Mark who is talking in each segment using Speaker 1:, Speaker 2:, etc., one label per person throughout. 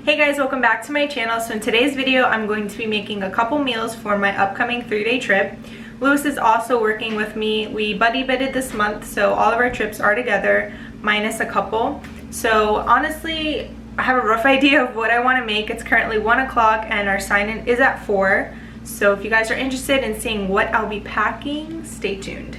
Speaker 1: Hey guys, welcome back to my channel. So in today's video, I'm going to be making a couple meals for my upcoming 3-day trip. Lewis is also working with me. We buddy-bidded this month, so all of our trips are together, minus a couple. So honestly, I have a rough idea of what I want to make. It's currently 1 o'clock and our sign-in is at 4. So if you guys are interested in seeing what I'll be packing, stay tuned.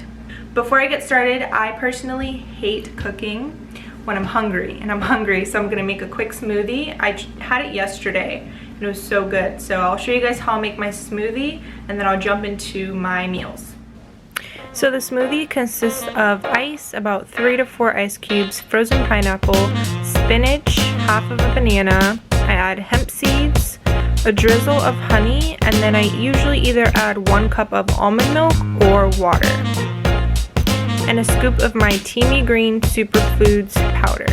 Speaker 1: Before I get started, I personally hate cooking when I'm hungry, so I'm gonna make a quick smoothie. I had it yesterday and it was so good. So I'll show you guys how I'll make my smoothie and then I'll jump into my meals. So the smoothie consists of ice, about 3 to 4 ice cubes, frozen pineapple, spinach, half of a banana. I add hemp seeds, a drizzle of honey, and then I usually either add 1 cup of almond milk or water, and a scoop of my Teamy Green Superfoods powder.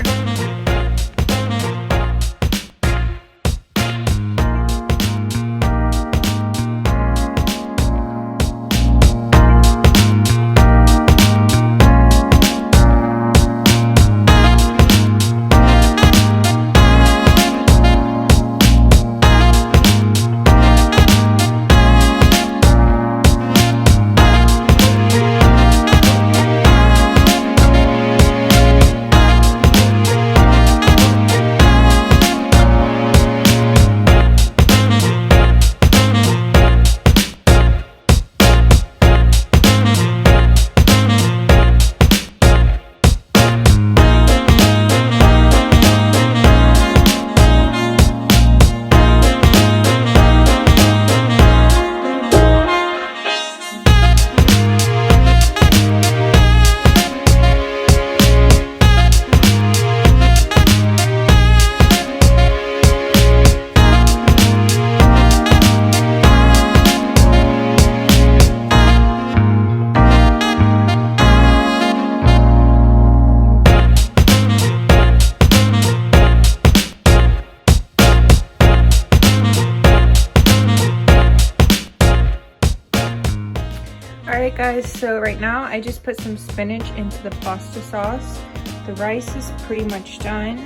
Speaker 1: Alright guys, so right now I just put some spinach into the pasta sauce. The rice is pretty much done.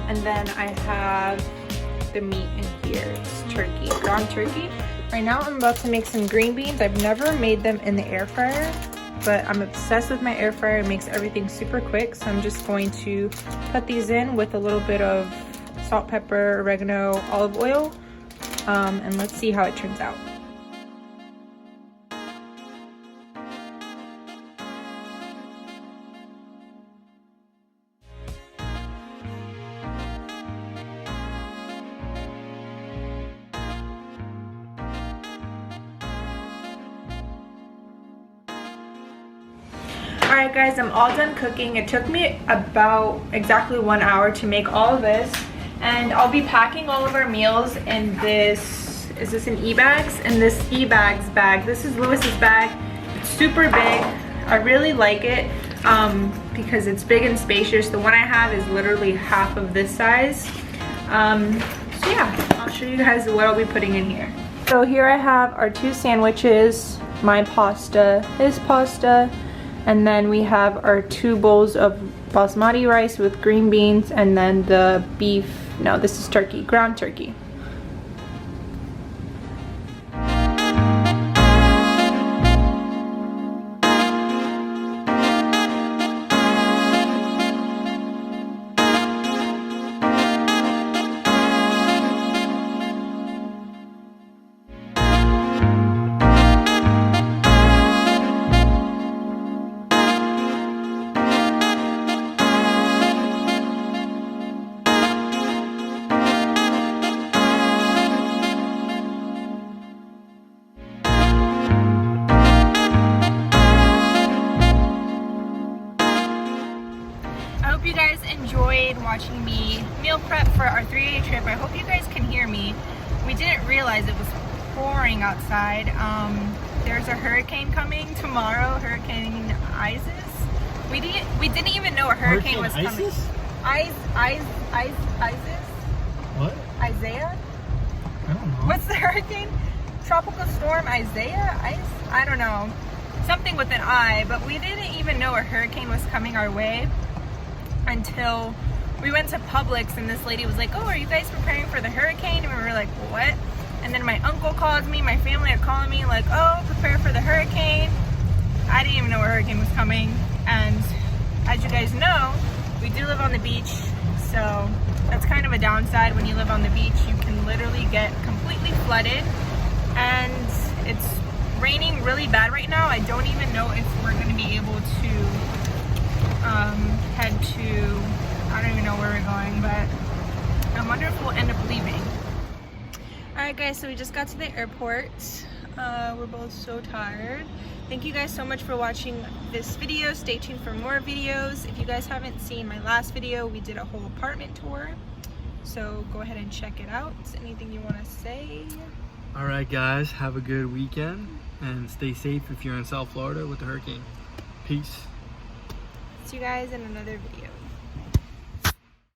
Speaker 1: And then I have the meat in here. It's turkey, ground turkey. Right now I'm about to make some green beans. I've never made them in the air fryer, but I'm obsessed with my air fryer. It makes everything super quick. So I'm just going to put these in with a little bit of salt, pepper, oregano, olive oil. And let's see how it turns out. Alright guys, I'm all done cooking. It took me about exactly 1 hour to make all of this. And I'll be packing all of our meals in this, is this an e-bags? In this e-bags bag. This is Lewis's bag. It's super big. I really like it because it's big and spacious. The one I have is literally half of this size. So yeah, I'll show you guys what I'll be putting in here. So here I have our 2 sandwiches, my pasta, his pasta, and then we have our 2 bowls of basmati rice with green beans, and then the beef. No, this is turkey, ground turkey. You guys enjoyed watching me meal prep for our 3-day trip. I hope you guys can hear me. We didn't realize it was pouring outside. There's a hurricane coming tomorrow, Hurricane Isis. We didn't even know a hurricane was coming. Isis?
Speaker 2: What?
Speaker 1: Isaiah?
Speaker 2: I don't know.
Speaker 1: What's the hurricane? Tropical storm Isaiah? I don't know. Something with an I, but we didn't even know a hurricane was coming our way. until we went to Publix, and this lady was like, oh, are you guys preparing for the hurricane? And we were like, what? And then my uncle called me, my family are calling me like, oh, prepare for the hurricane. I didn't even know a hurricane was coming. And as you guys know, we do live on the beach, so that's kind of a downside. When you live on the beach, you can literally get completely flooded, and it's raining really bad right now. I don't even know if we're going to be able to head to, I don't even know where we're going, but I wonder if we'll end up leaving. Alright guys, so we just got to the airport. We're both so tired. Thank you guys so much for watching this video. Stay tuned for more videos. If you guys haven't seen my last video, we did a whole apartment tour, so go ahead and check it out. Anything you want to say?
Speaker 2: Alright guys, have a good weekend and stay safe if you're in South Florida with the hurricane. Peace.
Speaker 1: See you guys in another video.